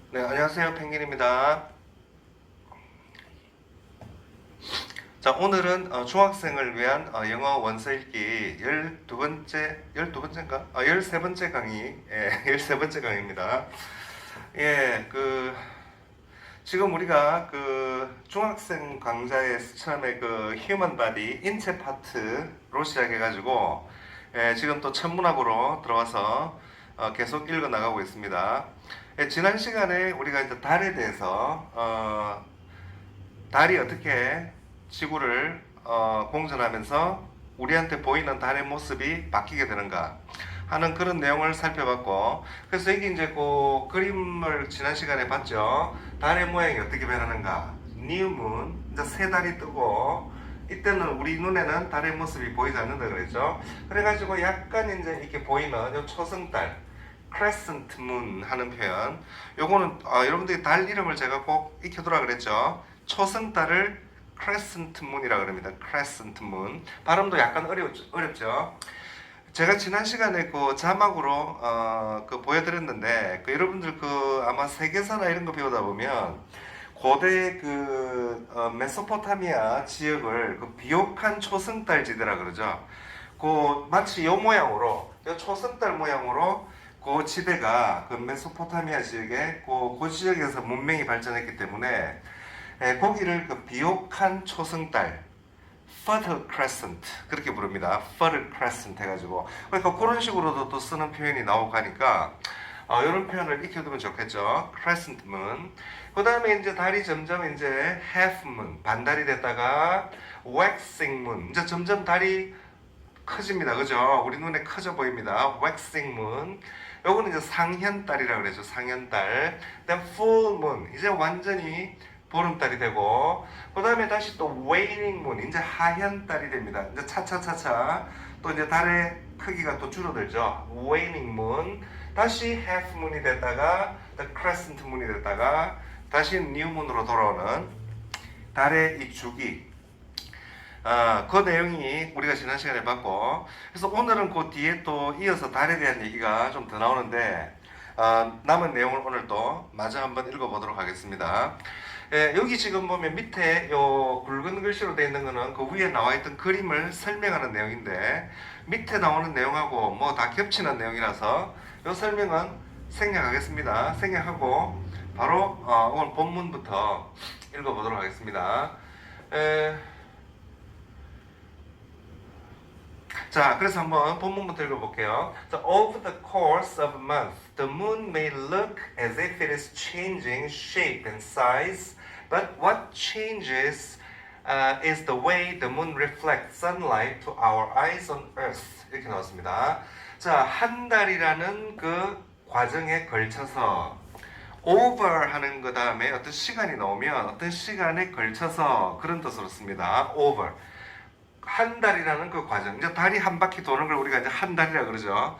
네, 안녕하세요. 펭귄입니다. 자, 오늘은 중학생을 위한 영어 원서 읽기 12번째인가? 13번째 강의, 예, 13번째 강의입니다. 예, 지금 우리가 중학생 강좌의 처음에 휴먼 바디, 인체 파트로 시작해가지고, 예, 지금 또 천문학으로 들어와서 계속 읽어 나가고 있습니다. 예, 지난 시간에 우리가 이제 달에 대해서, 달이 어떻게 지구를 공전하면서 우리한테 보이는 달의 모습이 바뀌게 되는가 하는 그런 내용을 살펴봤고, 그래서 여기 이제 그 그림을 지난 시간에 봤죠. 달의 모양이 어떻게 변하는가. 뉴문, 이제 새 달이 뜨고, 이때는 우리 눈에는 달의 모습이 보이지 않는다 그랬죠. 그래가지고 약간 이제 이렇게 보이는 요 초승달, crescent moon 하는 표현. 요거는 여러분들이 달 이름을 제가 꼭 익혀두라 그랬죠. 초승달을 crescent moon이라 그럽니다. crescent moon. 발음도 약간 어렵죠. 제가 지난 시간에 자막으로 보여드렸는데 여러분들 아마 세계사나 이런 거 배우다 보면 고대 메소포타미아 지역을 비옥한 초승달 지대라 그러죠. 마치 요 모양으로 요 초승달 모양으로 그 지대가 메소포타미아 지역에 그 지역에서 문명이 발전했기 때문에 거기를 비옥한 초승달 Fertile Crescent 그렇게 부릅니다. Fertile Crescent 해가지고 그러니까 그런 식으로도 또 쓰는 표현이 나오고 하니까 이런 표현을 익혀두면 좋겠죠. Crescent Moon. 그 다음에 이제 달이 점점 이제 Half Moon 반달이 됐다가 Waxing Moon 이제 점점 달이 커집니다. 그죠? 우리 눈에 커져 보입니다. Waxing Moon. 요거는 이제 상현달이라고 그러죠. 상현달. Then Full Moon 이제 완전히 보름달이 되고, 그 다음에 다시 또 waning moon, 이제 하현달이 됩니다. 이제 차차차차 또 이제 달의 크기가 또 줄어들죠. waning moon, 다시 half moon이 됐다가 the crescent moon이 됐다가 다시 new moon으로 돌아오는 달의 이 주기. 그 내용이 우리가 지난 시간에 봤고, 그래서 오늘은 그 뒤에 또 이어서 달에 대한 얘기가 좀 더 나오는데, 남은 내용을 오늘 또 마저 한번 읽어보도록 하겠습니다. 예, 여기 지금 보면 밑에 요 굵은 글씨로 되어 있는 거는 그 위에 나와 있던 그림을 설명하는 내용인데, 밑에 나오는 내용하고 뭐 다 겹치는 내용이라서 요 설명은 생략하겠습니다. 생략하고 바로 오늘 본문부터 읽어보도록 하겠습니다. 자, 그래서 한번 본문부터 읽어볼게요. So, over the course of a month, the moon may look as if it is changing shape and size, but what changes is the way the moon reflects sunlight to our eyes on earth. 이렇게 나왔습니다. 자, 한 달이라는 그 과정에 걸쳐서 over 하는 그 다음에 어떤 시간이 나오면 어떤 시간에 걸쳐서 그런 뜻으로 씁니다. over. 한 달이라는 그 과정. 이제 달이 한 바퀴 도는 걸 우리가 이제 한 달이라 그러죠.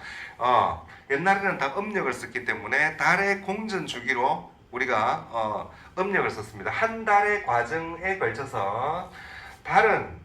옛날에는 다 음력을 썼기 때문에 달의 공전 주기로 우리가 음력을 썼습니다. 한 달의 과정에 걸쳐서 달은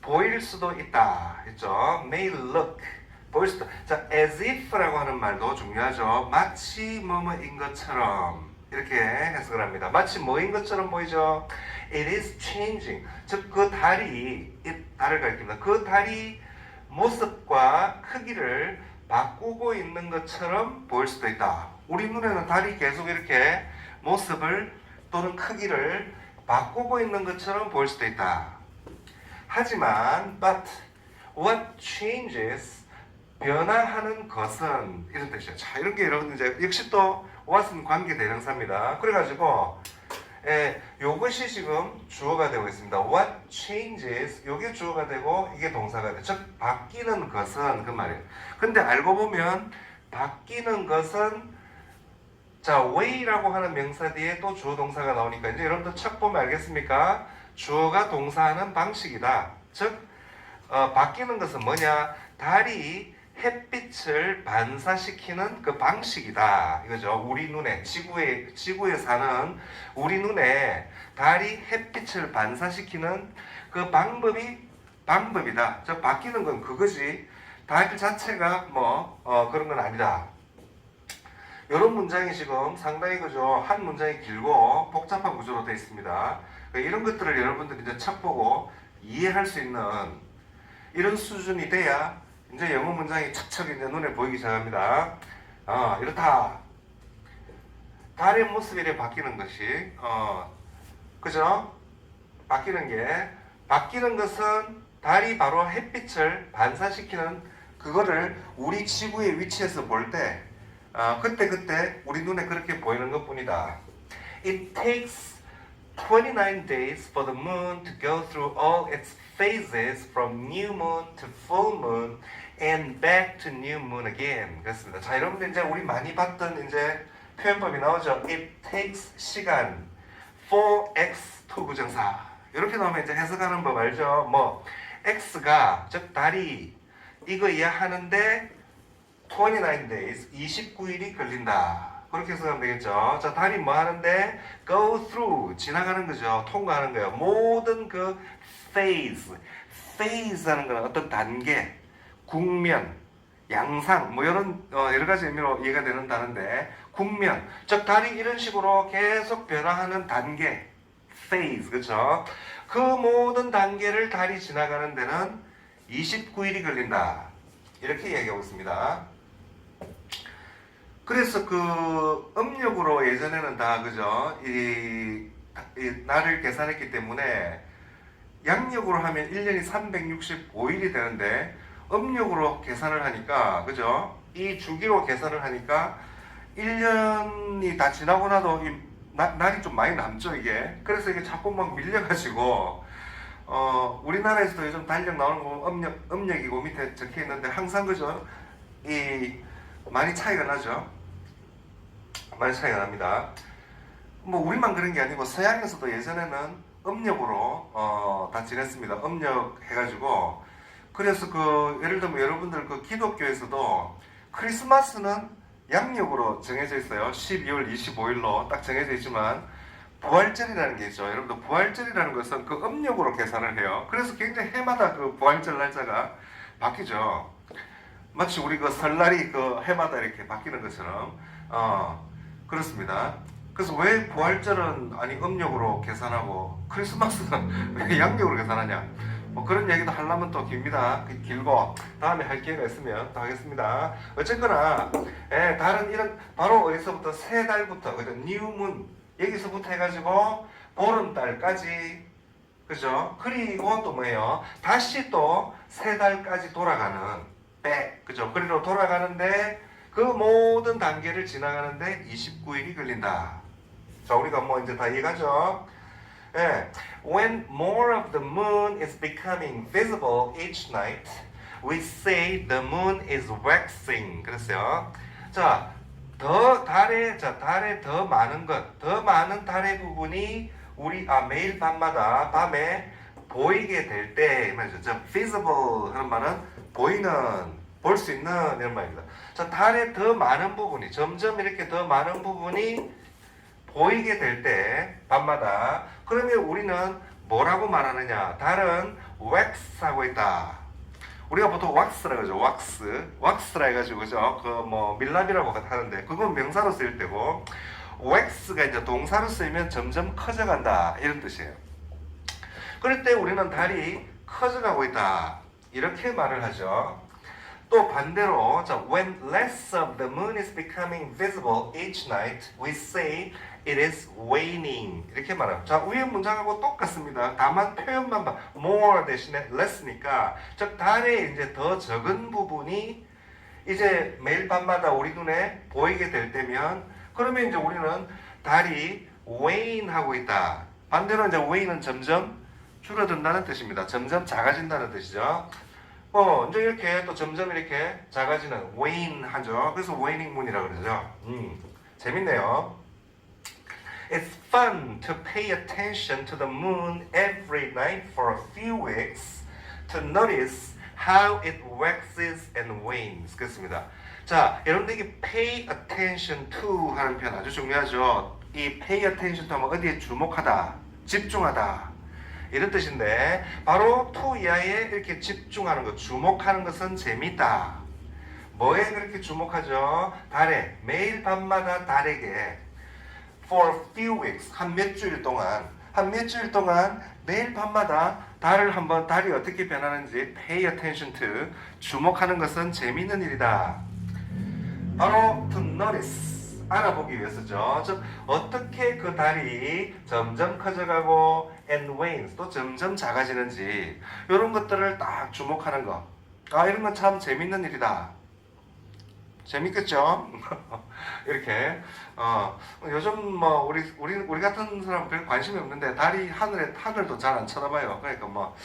보일 수도 있다. 했죠. may look. 보일 수도. 자, as if라고 하는 말도 중요하죠. 마치 뭐뭐인 것처럼. 이렇게 해석을 합니다. 마치 뭐인 것처럼 보이죠? It is changing. 즉, 그 달이, 달을 가리킵니다. 그 달이 모습과 크기를 바꾸고 있는 것처럼 보일 수도 있다. 우리 눈에는 달이 계속 이렇게 모습을 또는 크기를 바꾸고 있는 것처럼 보일 수도 있다. 하지만, but what changes, 변화하는 것은 이런 뜻이에요. 자, 이렇게 여러분 이제 역시 또 what은 관계 대명사입니다. 그래가지고 요것이 지금 주어가 되고 있습니다. What changes, 요게 주어가 되고 이게 동사가 돼. 즉 바뀌는 것은 그 말이에요. 근데 알고 보면 바뀌는 것은 자 way라고 하는 명사 뒤에 또 주어 동사가 나오니까 이제 여러분들 책 보면 알겠습니까? 주어가 동사하는 방식이다. 즉 바뀌는 것은 뭐냐? 달이 햇빛을 반사시키는 그 방식이다. 이거죠. 우리 눈에, 지구에 사는 우리 눈에 달이 햇빛을 반사시키는 그 방법이다. 저 바뀌는 건 그거지. 달 자체가 그런 건 아니다. 이런 문장이 지금 상당히 그죠? 한 문장이 길고 복잡한 구조로 되어 있습니다. 이런 것들을 여러분들이 이제 책 보고 이해할 수 있는 이런 수준이 돼야 이제 영어 문장이 척척 이제 눈에 보이기 시작합니다. 이렇다. 달의 모습이 이렇게 바뀌는 것이, 그죠? 바뀌는 것은 달이 바로 햇빛을 반사시키는 그거를 우리 지구의 위치에서 볼 때, 그때 우리 눈에 그렇게 보이는 것 뿐이다. It takes 29 days for the moon to go through all its phases from new moon to full moon and back to new moon again. 그렇습니다. 자, 여러분들 이제 우리 많이 봤던 이제 표현법이 나오죠. It takes 시간, 4x 투부정사. 이렇게 나오면 이제 해석하는 법 알죠? 뭐 x가 즉 달이 이거 이해하는데 29 days, 29일이 걸린다. 그렇게 해석하면 되겠죠. 자, 달이 뭐 하는데? go through, 지나가는 거죠. 통과하는 거예요. 모든 그 phase 하는 거는 어떤 단계, 국면, 양상, 뭐 이런 여러 가지 의미로 이해가 되는 단어인데, 국면, 즉 달이 이런 식으로 계속 변화하는 단계, phase, 그렇죠? 그 모든 단계를 달이 지나가는 데는 29일이 걸린다. 이렇게 얘기하고 있습니다. 그래서 그 음력으로 예전에는 다 그죠? 이 날을 계산했기 때문에 양력으로 하면 1년이 365일이 되는데 음력으로 계산을 하니까 그죠? 이 주기로 계산을 하니까 1년이 다 지나고 나도 날이 좀 많이 남죠 이게. 그래서 이게 자꾸 막 밀려가지고 우리나라에서도 요즘 달력 나오는 거 음력이고 밑에 적혀 있는데 항상 그죠? 많이 차이가 나죠. 많이 차이가 납니다. 뭐 우리만 그런 게 아니고 서양에서도 예전에는 음력으로 다 지냈습니다. 음력 해가지고 그래서 그 예를 들면 여러분들 그 기독교에서도 크리스마스는 양력으로 정해져 있어요. 12월 25일로 딱 정해져 있지만 부활절이라는 게 있죠. 여러분들 부활절이라는 것은 그 음력으로 계산을 해요. 그래서 굉장히 해마다 그 부활절 날짜가 바뀌죠. 마치 우리 그 설날이 그 해마다 이렇게 바뀌는 것처럼 그렇습니다. 그래서 왜 부활절은 아니 음력으로 계산하고 크리스마스는 왜 양력으로 계산하냐? 뭐 그런 얘기도 하려면 또 깁니다. 길고 다음에 할 기회가 있으면 또 하겠습니다. 어쨌거나 다른 이런 바로 어디서부터 세 달부터 그죠? 뉴문 여기서부터 해가지고 보름달까지 그죠? 그리고 또 뭐예요? 다시 또 세 달까지 돌아가는 그죠? 그리로 돌아가는데 그 모든 단계를 지나가는데 29일이 걸린다. 자, 우리가 뭐 이제 다 이해가죠? When more of the moon is becoming visible each night, we say the moon is waxing. 그랬어요. 자, 달에 더 많은 것, 더 많은 달의 부분이 우리 매일 밤마다 밤에 보이게 될 때 말이죠. 자, visible 하는 말은 볼 수 있는 이런 말입니다. 자, 달의 더 많은 부분이 점점 이렇게 더 많은 부분이 보이게 될 때 밤마다 그러면 우리는 뭐라고 말하느냐? 달은 wax하고 있다. 우리가 보통 왁스라 그러죠. 왁스라 해가지고 그죠? 그 뭐 밀랍이라고 하는데 그건 명사로 쓰일 때고 wax가 이제 동사로 쓰이면 점점 커져간다 이런 뜻이에요. 그럴 때 우리는 달이 커져가고 있다 이렇게 말을 하죠. 또 반대로 when less of the moon is becoming visible each night, we say it is waning. 이렇게 말합니다. 자, 위에 문장하고 똑같습니다. 다만 표현만 봐. more 대신에 less니까 즉 달에 이제 더 적은 부분이 이제 매일 밤마다 우리 눈에 보이게 될 때면 그러면 이제 우리는 달이 wane 하고 있다. 반대로 이제 wane은 점점 줄어든다는 뜻입니다. 점점 작아진다는 뜻이죠. 이제 이렇게 또 점점 이렇게 작아지는 wane 하죠. 그래서 waning moon이라고 그러죠. 재밌네요. It's fun to pay attention to the moon every night for a few weeks to notice how it waxes and wanes. 그렇습니다. 자, 여러분들 이게 pay attention to 하는 표현 아주 중요하죠. 이 pay attention to 하면 어디에 주목하다, 집중하다 이런 뜻인데 바로 to 이하에 이렇게 집중하는 것, 주목하는 것은 재밌다. 뭐에 그렇게 주목하죠? 달에, 매일 밤마다 달에게 for a few weeks, 한 몇 주일 동안 매일 밤마다 달이 어떻게 변하는지 pay attention to, 주목하는 것은 재미있는 일이다. 바로 to notice, 알아보기 위해서죠. 즉 어떻게 그 달이 점점 커져가고 and wanes, 또 점점 작아지는지 이런 것들을 딱 주목하는 거. 이런 건 참 재밌는 일이다. 재밌겠죠? 이렇게 요즘 뭐 우리 같은 사람 별 관심이 없는데 달이 하늘도 잘 안 쳐다봐요. 그러니까 뭐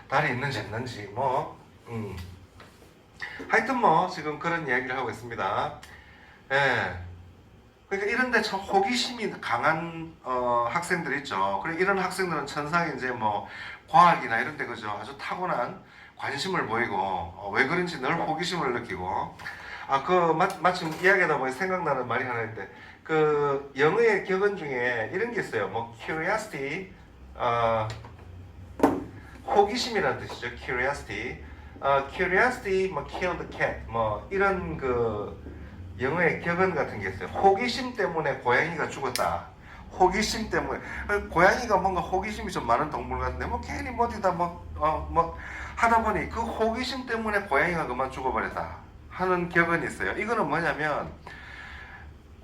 달이 있는지 없는지 하여튼 뭐 지금 그런 이야기를 하고 있습니다. 예. 그러니까 이런데 참 호기심이 강한 학생들 있죠. 그리고 이런 학생들은 천상에 이제 뭐 과학이나 이런 데 그죠, 아주 타고난 관심을 보이고 왜 그런지 늘 호기심을 느끼고. 마침 이야기하다 보니 생각나는 말이 하나 있는데, 그 영어의 격언 중에 이런 게 있어요. 뭐 curiosity, 호기심이라는 뜻이죠. curiosity, 뭐 kill the cat, 뭐 이런 그 영어의 격언 같은 게 있어요. 호기심 때문에 고양이가 죽었다. 호기심 때문에. 고양이가 뭔가 호기심이 좀 많은 동물 같은데 뭐 괜히 어디다 뭐 하다 보니 그 호기심 때문에 고양이가 그만 죽어버렸다 하는 격언이 있어요. 이거는 뭐냐면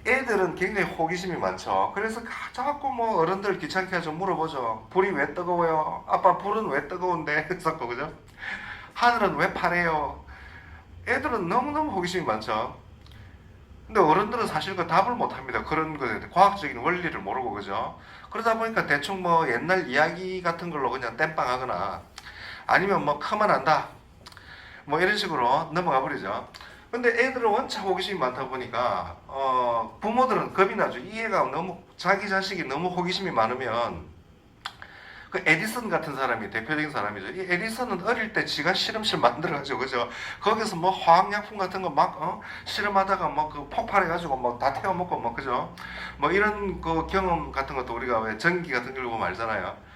애들은 굉장히 호기심이 많죠. 그래서 자꾸 뭐 어른들 귀찮게 하죠. 물어보죠. 불이 왜 뜨거워요? 아빠, 불은 왜 뜨거운데? 자꾸 그죠? 하늘은 왜 파래요? 애들은 너무너무 호기심이 많죠. 근데 어른들은 사실 그 답을 못 합니다. 그런 거에 과학적인 원리를 모르고 그죠? 그러다 보니까 대충 뭐 옛날 이야기 같은 걸로 그냥 땜빵하거나 아니면 뭐 크면 안다 뭐 이런 식으로 넘어가 버리죠. 근데 애들은 원체 호기심이 많다 보니까 부모들은 겁이 나죠. 이 애가 너무, 자기 자식이 너무 호기심이 많으면, 그 에디슨 같은 사람이 대표적인 사람이죠. 이 에디슨은 어릴 때 지가 실험실 만들어가지고 그죠, 거기서 뭐 화학약품 같은 거 막 실험하다가 뭐 그 폭발해가지고 뭐 다 태워먹고 뭐 그죠, 뭐 이런 그 경험 같은 것도 우리가 왜 전기 같은 걸 보면 알잖아요.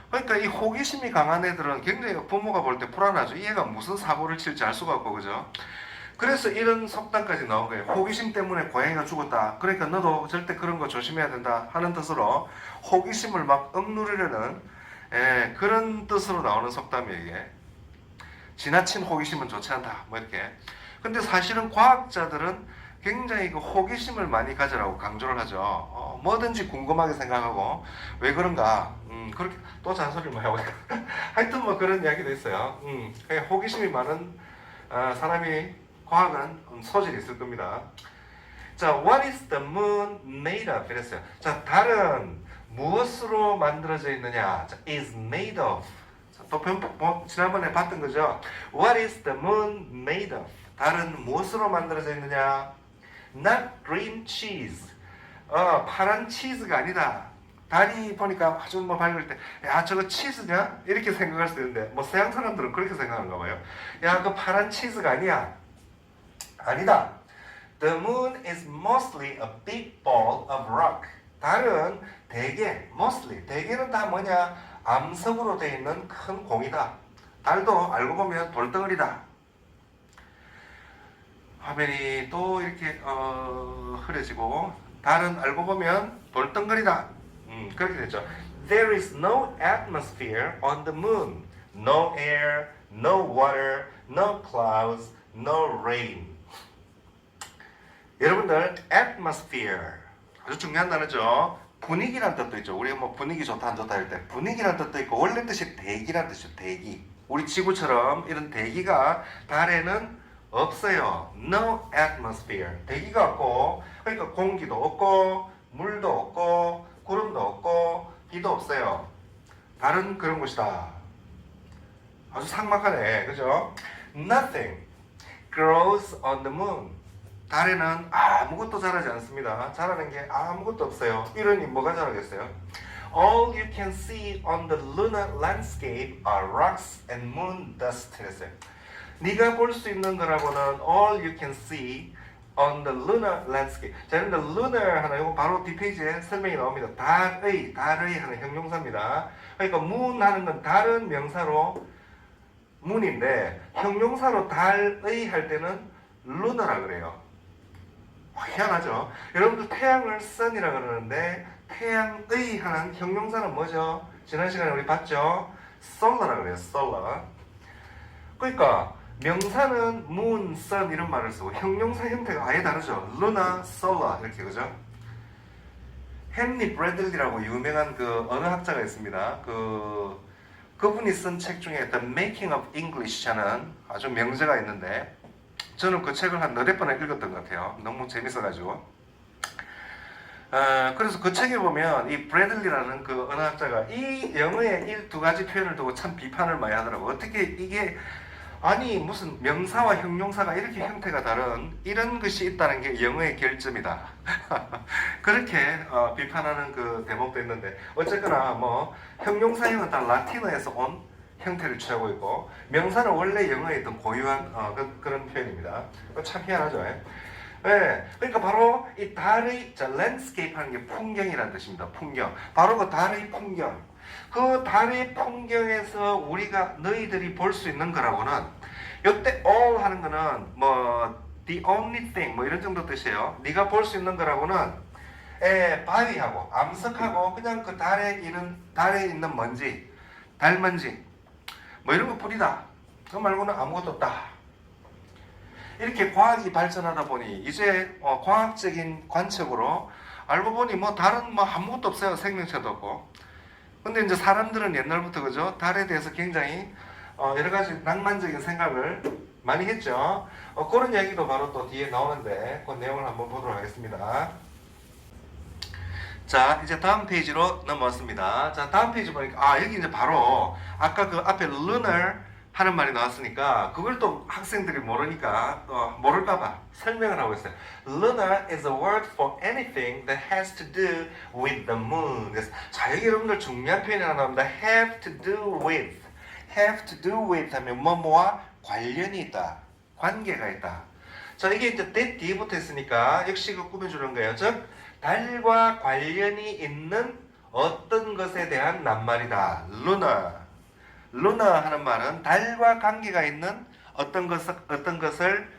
그러니까 이 호기심이 강한 애들은 굉장히 부모가 볼 때 불안하죠. 이 애가 무슨 사고를 칠지 알 수가 없고 그죠. 그래서 이런 속담까지 나온 거예요. 호기심 때문에 고양이가 죽었다. 그러니까 너도 절대 그런 거 조심해야 된다 하는 뜻으로 호기심을 막 억누르려는 그런 뜻으로 나오는 속담이에요. 이게. 지나친 호기심은 좋지 않다. 뭐 이렇게. 근데 사실은 과학자들은 굉장히 그 호기심을 많이 가지라고 강조를 하죠. 뭐든지 궁금하게 생각하고 왜 그런가. 그렇게 또 잔소리를 많이 하고 하여튼 뭐 그런 이야기도 있어요. 호기심이 많은 사람이, 과학은 소질이 있을 겁니다. 자, what is the moon made of? 이랬어요. 자, 달은 무엇으로 만들어져 있느냐? 자, is made of. 자, 또 지난번에 봤던 거죠. What is the moon made of? 달은 무엇으로 만들어져 있느냐? Not green cheese. 파란 치즈가 아니다. 달이 보니까 아주 뭐 밝을 때, 야, 저거 치즈냐? 이렇게 생각할 수 있는데, 뭐 서양 사람들은 그렇게 생각하는가 봐요. 야, 그 파란 치즈가 아니야. 아니다. The moon is mostly a big ball of rock. 달은 대개는 다 뭐냐? 암석으로 되어 있는 큰 공이다. 달도 알고 보면 돌덩어리다. 화면이 또 이렇게 흐려지고, 달은 알고 보면 돌덩어리다. 그렇게 되죠. There is no atmosphere on the moon. No air, no water, no clouds, no rain. 여러분들, atmosphere 아주 중요한 단어죠. 분위기란 뜻도 있죠. 우리가 뭐 분위기 좋다 안 좋다 할 때 분위기란 뜻도 있고, 원래 뜻이 대기란 뜻이죠. 대기. 우리 지구처럼 이런 대기가 달에는 없어요. No atmosphere. 대기가 없고, 그러니까 공기도 없고 물도 없고 구름도 없고 비도 없어요. 달은 그런 곳이다. 아주 삭막하네, 그죠? Nothing grows on the moon. 달에는 아무것도 자라지 않습니다. 자라는 게 아무것도 없어요. 이러니 뭐가 자라겠어요? All you can see on the lunar landscape are rocks and moon dust. 이랬어요. 네가 볼 수 있는 거라고는 all you can see on the lunar landscape. 자, 여러분들 lunar 하나, 이거 바로 뒷페이지에 설명이 나옵니다. 달의 하는 형용사입니다. 그러니까 moon 하는 건 다른 명사로 moon인데, 형용사로 달의 할 때는 luna라 그래요. 희한하죠? 여러분들 태양을 sun이라 그러는데 태양의 하는 형용사는 뭐죠? 지난 시간에 우리 봤죠? solar라 그래요. solar. 그러니까 명사는 moon, sun 이런 말을 쓰고 형용사 형태가 아예 다르죠. luna, solar 이렇게 그죠? 헨리 브래들리라고 유명한 그 언어학자가 있습니다. 그분이 쓴 책 중에 The Making of English라는 아주 명제가 있는데 저는 그 책을 한 너댓 번을 읽었던 것 같아요. 너무 재밌어가지고. 그래서 그 책에 보면 이 브래들리라는 그 언어학자가 이 영어의 이 두 가지 표현을 두고 참 비판을 많이 하더라고. 어떻게 이게 아니 무슨 명사와 형용사가 이렇게 형태가 다른 이런 것이 있다는 게 영어의 결점이다. 그렇게 비판하는 그 대목도 있는데 어쨌거나 뭐 형용사형은 다 라틴어에서 온 형태를 취하고 있고 명사는 원래 영어에 있던 고유한 그런 표현입니다. 참 희한하죠. 네, 그러니까 바로 이 달의 landscape 하는 게 풍경이라는 뜻입니다. 풍경. 바로 그 달의 풍경. 그 달의 풍경에서 우리가 너희들이 볼 수 있는 거라고는 이때 all 하는 거는 뭐 the only thing 뭐 이런 정도 뜻이에요. 네가 볼 수 있는 거라고는 바위하고 암석하고 그냥 그 달에 있는 먼지, 달먼지 뭐 이런 거 뿐이다. 그거 말고는 아무것도 없다. 이렇게 과학이 발전하다 보니 이제 과학적인 관측으로 알고 보니 뭐 달은 뭐 아무것도 없어요. 생명체도 없고. 근데 이제 사람들은 옛날부터 그죠? 달에 대해서 굉장히 여러 가지 낭만적인 생각을 많이 했죠. 그런 얘기도 바로 또 뒤에 나오는데 그 내용을 한번 보도록 하겠습니다. 자, 이제 다음 페이지로 넘어왔습니다. 자, 다음 페이지 보니까 여기 이제 바로 아까 그 앞에 lunar 하는 말이 나왔으니까 그걸 또 학생들이 모르니까 모를까봐 설명을 하고 있어요. Lunar is a word for anything that has to do with the moon. 그래서 자, 여기 여러분들 중요한 표현이 하나 나옵니다. Have to do with. Have to do with 하면 뭐뭐와 관련이 있다. 관계가 있다. 자, 이게 이제 that 뒤에 붙어 있으니까 역시 그 꾸며주는 거예요. 즉 달과 관련이 있는 어떤 것에 대한 낱말이다. Lunar. 루나 하는 말은 달과 관계가 있는 어떤 것을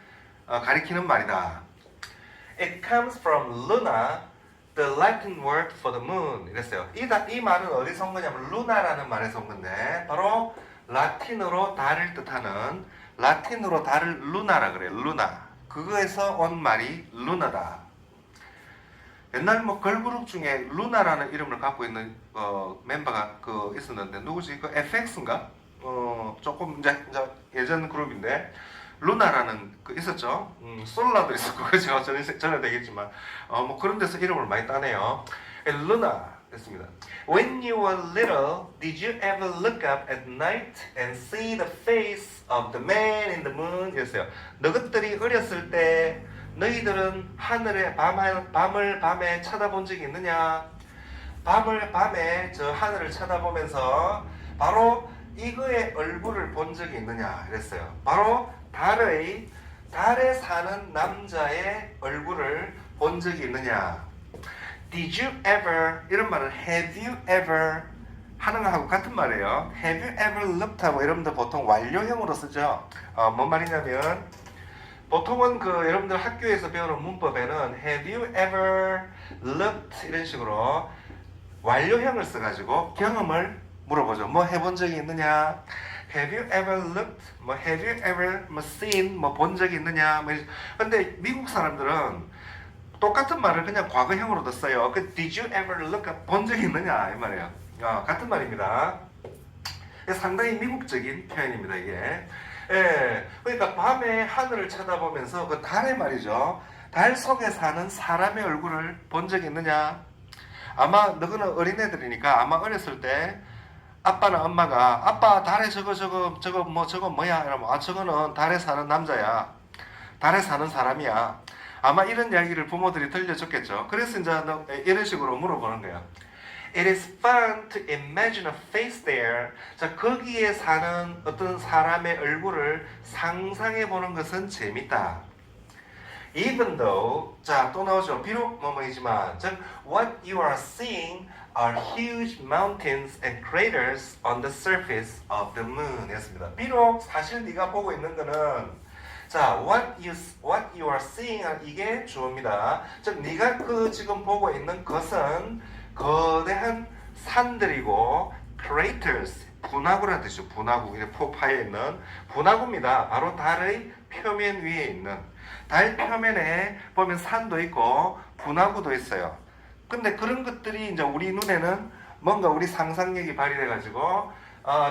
가리키는 말이다. It comes from luna, the Latin word for the moon. 이랬어요. 이 말은 어디서 온 거냐면 루나라는 말에서 온 건데 바로 라틴어로 달을 뜻하는 라틴어로 달을 루나라 그래요. 루나. 그거에서 온 말이 루나다. 옛날 뭐 걸그룹 중에 루나라는 이름을 갖고 있는 멤버가 있었는데 누구지? 그 FX인가? 조금 이제 예전 그룹인데 루나라는 있었죠. 솔라도 있었고 그죠? 전에 되겠지만 뭐 그런 데서 이름을 많이 따네요. 루나 됐습니다. When you were little, did you ever look up at night and see the face of the man in the moon? 이랬어요. 너희들이 어렸을 때 너희들은 하늘에 밤을 밤에 쳐다본 적이 있느냐? 밤을 밤에 저 하늘을 쳐다보면서 바로 이거의 얼굴을 본 적이 있느냐? 이랬어요. 바로 달에 사는 남자의 얼굴을 본 적이 있느냐? Did you ever 이런 말은 have you ever 하는 거하고 같은 말이에요. Have you ever looked 하고 여러분들 보통 완료형으로 쓰죠. 뭔 말이냐면 보통은 여러분들 학교에서 배우는 문법에는 Have you ever looked 이런 식으로 완료형을 써가지고 경험을 물어보죠. 뭐 해본 적이 있느냐? Have you ever looked? 뭐 Have you ever 뭐 seen? 뭐 본 적이 있느냐? 뭐 근데 미국 사람들은 똑같은 말을 그냥 과거형으로도 써요. Did you ever look up? 본 적이 있느냐? 이 말이에요. 같은 말입니다. 상당히 미국적인 표현입니다. 이게. 예, 그러니까 밤에 하늘을 쳐다보면서 그 달에 말이죠. 달 속에 사는 사람의 얼굴을 본 적이 있느냐? 아마 너희는 어린애들이니까 아마 어렸을 때 아빠나 엄마가 아빠 달에 저거 뭐야? 이러면 저거는 달에 사는 남자야. 달에 사는 사람이야. 아마 이런 이야기를 부모들이 들려줬겠죠. 그래서 이제 이런 식으로 물어보는 거예요. It is fun to imagine a face there. 자, 거기에 사는 어떤 사람의 얼굴을 상상해 보는 것은 재밌다. Even though, 자, 또 나오죠. 비록 뭐뭐이지만, 즉, what you are seeing are huge mountains and craters on the surface of the moon. 였습니다. 비록 사실 네가 보고 있는 거는 자, what you are seeing 이게 주어입니다. 즉 네가 그 지금 보고 있는 것은 거대한 산들이고 craters 분화구라는 뜻이죠. 분화구 이게 포파에 있는 분화구입니다. 바로 달의 표면 위에 있는 달 표면에 보면 산도 있고 분화구도 있어요. 근데 그런 것들이 이제 우리 눈에는 뭔가 우리 상상력이 발휘돼 가지고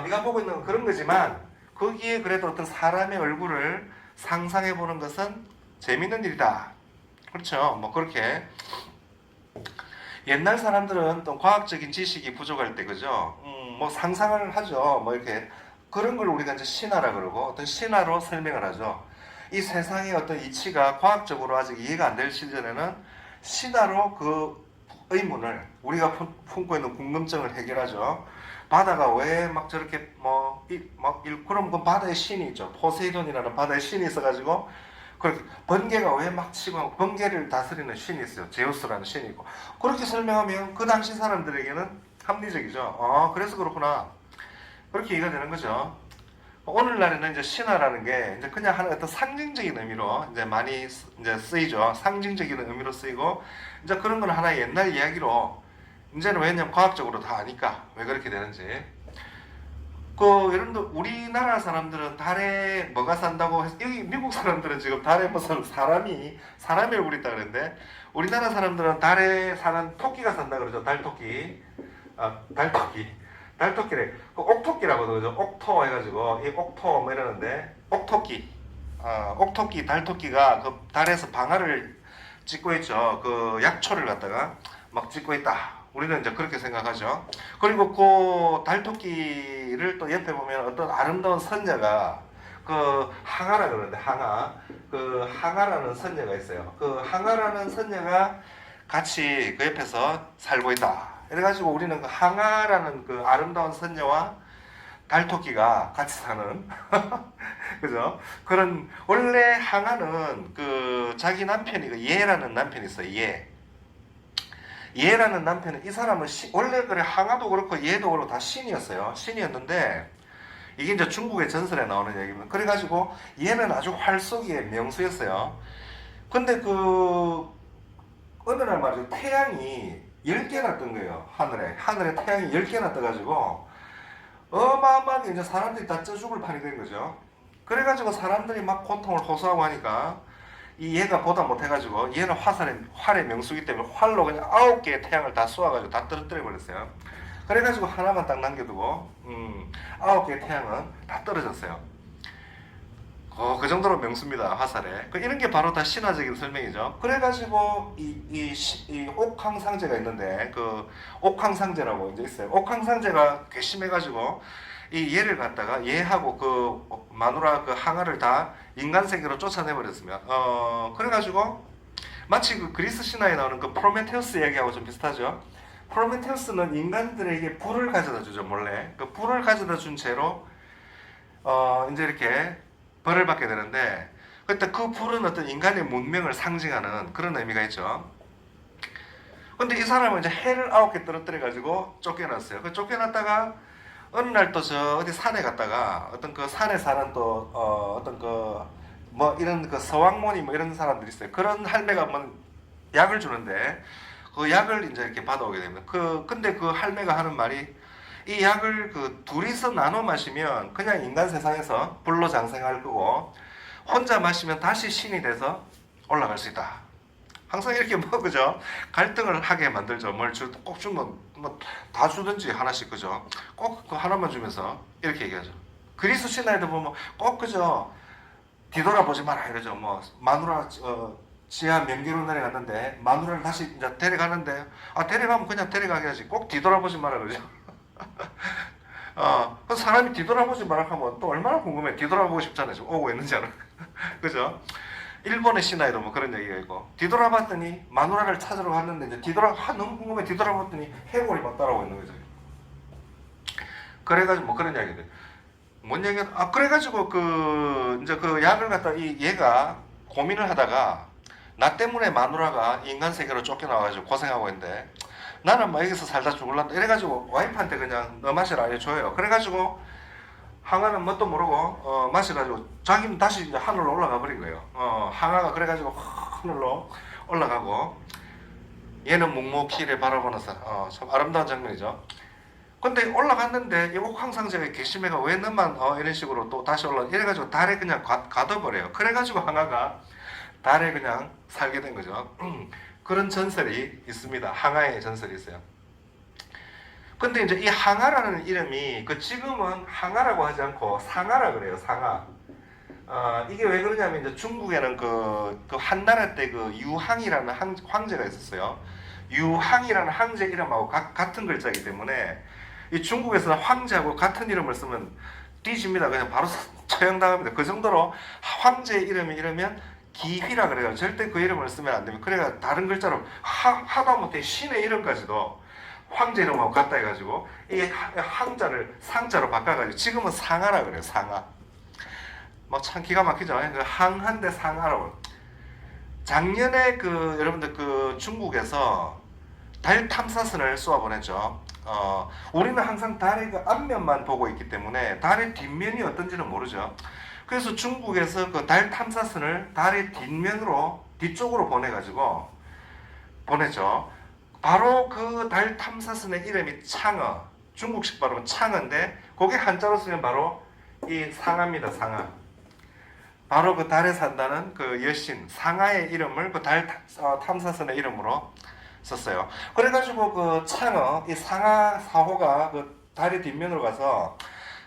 네가 보고 있는 건 그런 거지만 거기에 그래도 어떤 사람의 얼굴을 상상해 보는 것은 재밌는 일이다. 그렇죠? 뭐 그렇게 옛날 사람들은 또 과학적인 지식이 부족할 때 그죠? 뭐 상상을 하죠. 뭐 이렇게 그런 걸 우리가 이제 신화라 그러고 어떤 신화로 설명을 하죠. 이 세상의 어떤 이치가 과학적으로 아직 이해가 안 될 시절에는 신화로 그 의문을 우리가 품고 있는 궁금증을 해결하죠. 바다가 왜 막 저렇게 그럼 그 바다의 신이 있죠. 포세이돈이라는 바다의 신이 있어가지고 그렇게 번개가 왜 막 치고 번개를 다스리는 신이 있어요. 제우스라는 신이 있고 그렇게 설명하면 그 당시 사람들에게는 합리적이죠. 그래서 그렇구나. 그렇게 이해가 되는 거죠. 오늘날에는 이제 신화라는 게 이제 그냥 하는 어떤 상징적인 의미로 이제 많이 이제 쓰이죠. 상징적인 의미로 쓰이고 이제 그런 건 하나의 옛날 이야기로 이제는 왜냐면 과학적으로 다 아니까 왜 그렇게 되는지. 여러분들 우리나라 사람들은 달에 뭐가 산다고 여기 미국 사람들은 지금 달에 무슨 사람이 얼굴 있다 그러는데 우리나라 사람들은 달에 사는 토끼가 산다 그러죠. 달토끼. 달토끼래. 그 옥토끼라고 그러죠. 옥토 해가지고 이 옥토 뭐 이러는데 옥토끼. 옥토끼, 달토끼가 그 달에서 방아를 찍고 있죠. 그 약초를 갖다가 막 찍고 있다. 우리는 이제 그렇게 생각하죠. 그리고 그 달토끼를 또 옆에 보면 어떤 아름다운 선녀가 그 항아라 그러는데 그 항아라는 선녀가 있어요. 그 항아라는 선녀가 같이 그 옆에서 살고 있다. 이래가지고 우리는 그 항아라는 그 아름다운 선녀와 달토끼가 같이 사는 그죠? 그런 원래 항아는 그 자기 남편이 그 예라는 남편이 있어요. 예라는 남편은 이 사람은 원래 그래 항아도 그렇고 예도 그렇고 다 신이었어요. 신이었는데 이게 이제 중국의 전설에 나오는 얘기입니다. 그래가지고 얘는 아주 활쏘기의 명수였어요. 근데 어느 날 말이죠. 태양이 10개나 뜬 거예요. 하늘에 태양이 10개나 떠가지고 어마어마하게 이제 사람들이 다 쪄 죽을 판이 된 거죠. 그래가지고 사람들이 막 고통을 호소하고 하니까 이 얘가 보다 못해가지고 얘는 활의 명수기 때문에 활로 그냥 9개의 태양을 다 쏘아가지고 다 떨어뜨려 버렸어요. 그래가지고 하나만 딱 남겨두고 9개의 태양은 다 떨어졌어요. 그 정도로 명수입니다. 화살에. 이런 게 바로 다 신화적인 설명이죠. 그래가지고 이 옥황상제가 있는데 그 옥황상제라고 이제 있어요. 옥황상제가 괘씸해가지고 이 얘를 갖다가 얘하고 그 마누라 그 항아를 다 인간 세계로 쫓아내버렸으면 그래가지고 마치 그 그리스 신화에 나오는 그 프로메테우스 얘기하고 좀 비슷하죠. 프로메테우스는 인간들에게 불을 가져다 주죠. 몰래 그 불을 가져다 준 채로 이제 이렇게 벌을 받게 되는데 그때 그 불은 어떤 인간의 문명을 상징하는 그런 의미가 있죠. 근데 이 사람은 이제 해를 9개 떨어뜨려 가지고 쫓겨났어요. 그 쫓겨났다가 어느 날 또 저 어디 산에 갔다가 어떤 그 산에 사는 또 어떤 그 뭐 이런 그 서왕모니 뭐 이런 사람들이 있어요. 그런 할매가 뭐 약을 주는데 그 약을 이제 이렇게 받아오게 됩니다. 근데 그 할매가 하는 말이 이 약을 그 둘이서 나눠 마시면 그냥 인간 세상에서 불로장생할 거고 혼자 마시면 다시 신이 돼서 올라갈 수 있다. 항상 이렇게 뭐 그죠? 갈등을 하게 만들죠. 꼭 주면 뭐 다 주든지 하나씩 그죠? 꼭 그 하나만 주면서 이렇게 얘기하죠. 그리스 신화에도 보면 꼭 그죠? 뒤돌아보지 마라 이러죠. 뭐 마누라 지하 명계로 내려갔는데 마누라를 다시 이제 데려가는데 데려가면 그냥 데려가게 하지 꼭 뒤돌아보지 마라 그러죠. 그 사람이 뒤돌아보지 마라 하면 또 얼마나 궁금해. 뒤돌아보고 싶잖아요. 지금 오고 있는지 안 그죠? 일본의 신화에도 뭐 그런 얘기가 있고 뒤돌아봤더니 마누라를 찾으러 갔는데 이제 너무 궁금해. 뒤돌아봤더니 해골이 막 따라오고 있는 거죠. 그래가지고 뭐 그런 이야기들. 뭔 얘기가 그래가지고 이제 그 약을 갖다 얘가 고민을 하다가 나 때문에 마누라가 인간 세계로 쫓겨나와가지고 고생하고 있는데 나는 막 여기서 살다 죽을란다 이래가지고 와이프한테 그냥 너 마시라 해줘요. 그래가지고 항아는 뭣도 모르고 마셔가지고 자기는 다시 이제 하늘로 올라가 버린 거예요. 항아가 그래가지고 하늘로 올라가고 얘는 묵묵히를 바라보는 사람. 참 아름다운 장면이죠. 근데 올라갔는데 이 옥황상제가 괘씸해가 왜 너만 이런 식으로 또 다시 이래가지고 달에 그냥 가둬버려요. 그래가지고 항아가 달에 그냥 살게 된 거죠. 그런 전설이 있습니다. 항아의 전설이 있어요. 근데 이제 이 항아라는 이름이 지금은 항아라고 하지 않고 상하라 그래요. 상하. 이게 왜 그러냐면 이제 중국에는 그 한나라 때 그 유항이라는 황제가 있었어요. 유항이라는 황제 이름하고 같은 글자이기 때문에 이 중국에서는 황제하고 같은 이름을 쓰면 뒤집니다. 그냥 바로 처형당합니다. 그 정도로 황제의 이름이 이러면 기휘라 그래요. 절대 그 이름을 쓰면 안 됩니다. 그래가 다른 글자로 하다못해 신의 이름까지도 황제 이름하고 같다 해가지고 이 항자를 상자로 바꿔가지고 지금은 상하라 그래요. 상하. 막 참 기가 막히죠. 그 항한데 상하라고. 작년에 여러분들 중국에서 달 탐사선을 쏘아보냈죠. 우리는 항상 달의 앞면만 보고 있기 때문에 달의 뒷면이 어떤지는 모르죠. 그래서 중국에서 달 탐사선을 달의 뒤쪽으로 보내죠. 바로 그 달 탐사선의 이름이 창어. 중국식 발음은 창어인데, 그게 한자로 쓰면 바로 이 상하입니다, 상하. 바로 그 달에 산다는 그 여신, 상하의 이름을 그 달 탐사선의 이름으로 썼어요. 그래가지고 그 창어, 이 상하 사호가 그 달의 뒷면으로 가서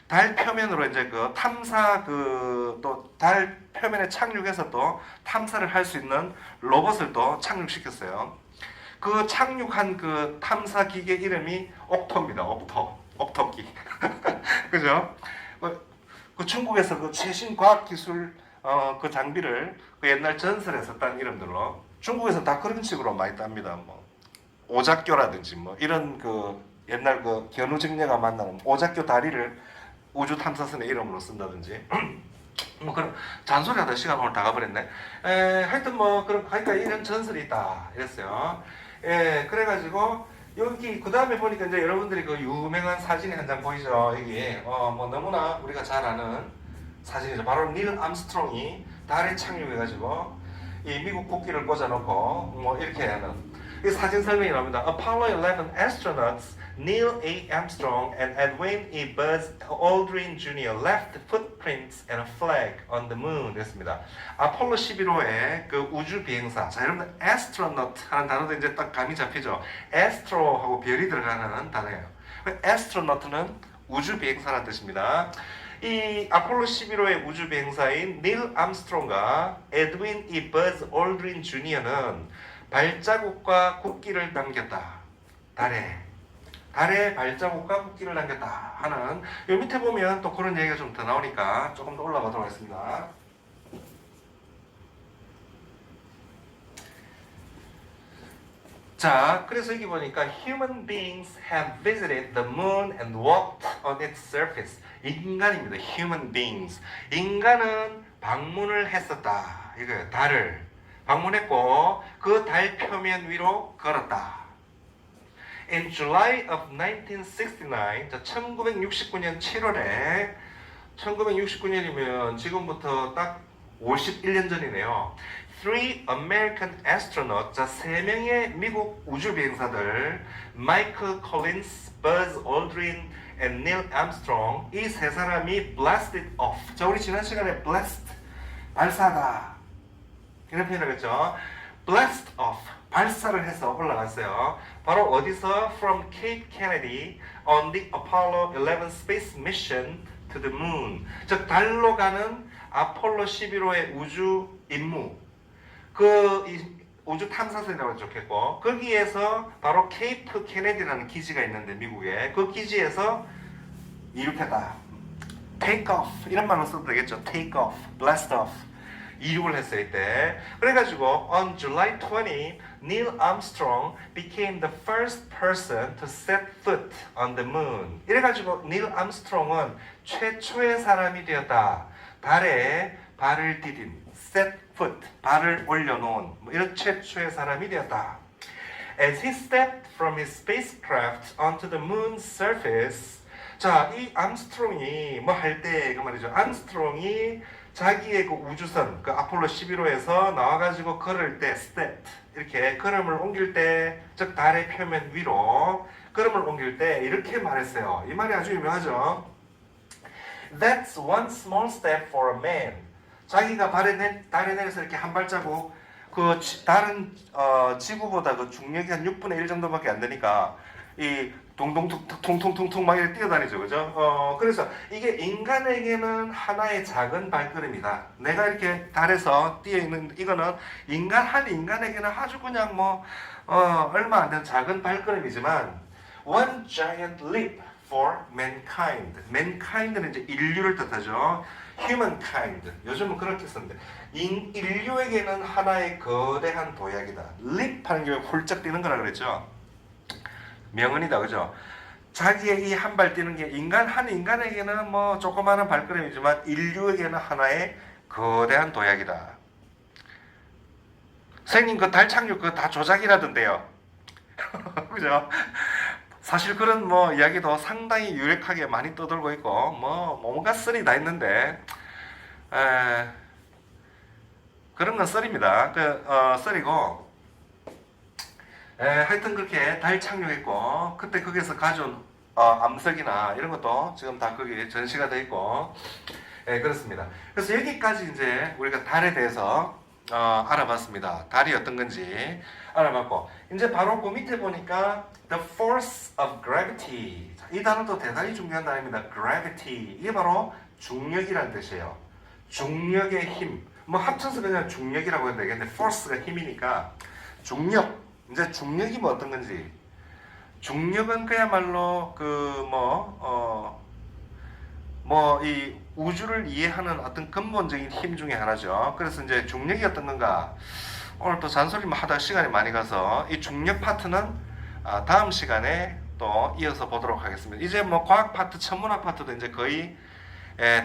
달 표면으로 이제 또 달 표면에 착륙해서 또 탐사를 할 수 있는 로봇을 또 착륙시켰어요. 그 착륙한 그 탐사 기계 이름이 옥토입니다. 옥토기. 그죠? 그 중국에서 그 최신 과학 기술 그 장비를 그 옛날 전설에 썼다는 이름들로 중국에서 다 그런 식으로 많이 땁니다. 뭐 오작교라든지 뭐 이런 옛날 견우직녀가 만나는 오작교 다리를 우주 탐사선의 이름으로 쓴다든지 뭐 그런 잔소리하다 시간 오늘 다 가버렸네. 하여튼 그러니까 이런 전설이 있다 이랬어요. 그래가지고 여기 그 다음에 보니까 이제 여러분들이 그 유명한 사진이 한 장 보이죠. 여기 뭐 너무나 우리가 잘 아는 사진이죠. 바로 닐 암스트롱이 달에 착륙해가지고 이 미국 국기를 꽂아놓고 뭐 이렇게 하는 이 사진 설명이 나옵니다. Apollo 11 astronauts Neil A. Armstrong and Edwin E. Buzz Aldrin Jr. left footprints and a flag on the moon. 그랬습니다. 아폴로 11호의 그 우주 비행사. 자, 여러분들 astronaut 하는 단어도 이제 딱 감이 잡히죠. astro하고 별이 들어가는 단어예요. astronaut는 우주 비행사라는 뜻입니다. 이 아폴로 11호의 우주 비행사인 닐 암스트롱과 에드윈 E. 버즈 올드린 주니어는 발자국과 국기를 남겼다. 달에 발자국과 국기를 남겼다 하는 요 밑에 보면 또 그런 얘기가 좀 더 나오니까 조금 더 올라가도록 하겠습니다. 자, 그래서 여기 보니까 Human beings have visited the moon and walked on its surface. 인간입니다. Human beings. 인간은 방문을 했었다. 이거예요. 달을 방문했고 그 달 표면 위로 걸었다. In July of 1969, 1969년 7월에 1969년이면 지금부터 딱 51년 전이네요. Three American astronauts, 3명의 미국 우주 비행사들, Michael Collins, Buzz Aldrin, and Neil Armstrong, 이 세 사람이 blasted off. 자, 우리 지난 시간에 blast, 발사다 이런 표현을 했죠. blast off, 발사를 해서 올라갔어요. 바로 어디서? From Cape Kennedy on the Apollo 11 space mission to the moon. 즉 달로 가는 아폴로 11호의 우주 임무. 우주 탐사선이라고 적혔고 거기에서 바로 케이프 케네디라는 기지가 있는데 미국에 그 기지에서 이륙했다. take off 이런 말로 써도 되겠죠. take off, blast off. 이륙을 했어요 이때. 그래가지고 on July 20, Neil Armstrong became the first person to set foot on the moon. 이래가지고 닐 암스트롱은 최초의 사람이 되었다. 달에 발을 디딘 set foot, 발을 올려놓은 이런 최초의 사람이 되었다. As he stepped from his spacecraft onto the moon's surface. 자, 이 암스트롱이 뭐 할 때 그 말이죠. 암스트롱이 자기의 그 우주선, 그 아폴로 11호에서 나와가지고 걸을 때, 스텝, 이렇게 걸음을 옮길 때, 즉 달의 표면 위로 걸음을 옮길 때 이렇게 말했어요. 이 말이 아주 유명하죠. That's one small step for a man. 자기가 달에 내려서 이렇게 한 발자국, 그 다른 지구보다 그 중력이 한 6분의 1 정도밖에 안 되니까 이 통통통통 막 이렇게 뛰어다니죠, 그죠? 그래서 이게 인간에게는 하나의 작은 발걸음이다. 내가 이렇게 달에서 뛰어 있는 이거는 한 인간에게는 아주 그냥 뭐 얼마 안 되는 작은 발걸음이지만 one giant leap for mankind. mankind는 이제 인류를 뜻하죠. humankind. 요즘은 그렇게 쓰는데 인류에게는 하나의 거대한 도약이다. leap 하는 게 훌쩍 뛰는 거라 그랬죠. 명언이다, 그죠? 자기의 이 한 발 뛰는 게 한 인간에게는 뭐 조그마한 발걸음이지만 인류에게는 하나의 거대한 도약이다. 선생님 그 달 착륙 그거 다 조작이라던데요. 그죠? 사실 그런 뭐 이야기도 상당히 유력하게 많이 떠돌고 있고 뭐 뭔가 썰이 다 있는데 그런 건 썰입니다. 썰이고 하여튼 그렇게 달 착륙했고 그때 거기서 가져온 암석이나 이런 것도 지금 다 거기 전시가 되어 있고 그렇습니다. 그래서 여기까지 이제 우리가 달에 대해서 알아봤습니다. 달이 어떤 건지 알아봤고 이제 바로 그 밑에 보니까 the force of gravity. 이 단어도 대단히 중요한 단어입니다. gravity. 이게 바로 중력이라는 뜻이에요. 중력의 힘. 뭐 합쳐서 그냥 중력이라고 해도 되겠는데 force가 힘이니까 중력. 이제 중력이 뭐 어떤 건지. 중력은 그야말로 이 우주를 이해하는 어떤 근본적인 힘 중에 하나죠. 그래서 이제 중력이 어떤 건가? 오늘 또 잔소리만 하다 시간이 많이 가서 이 중력 파트는 다음 시간에 또 이어서 보도록 하겠습니다. 이제 뭐 과학 파트, 천문학 파트도 이제 거의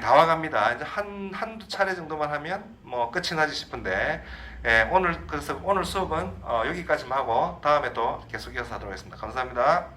다 와갑니다. 이제 한두 차례 정도만 하면 뭐 끝이 나지 싶은데 그래서 오늘 수업은 여기까지만 하고 다음에 또 계속 이어서 하도록 하겠습니다. 감사합니다.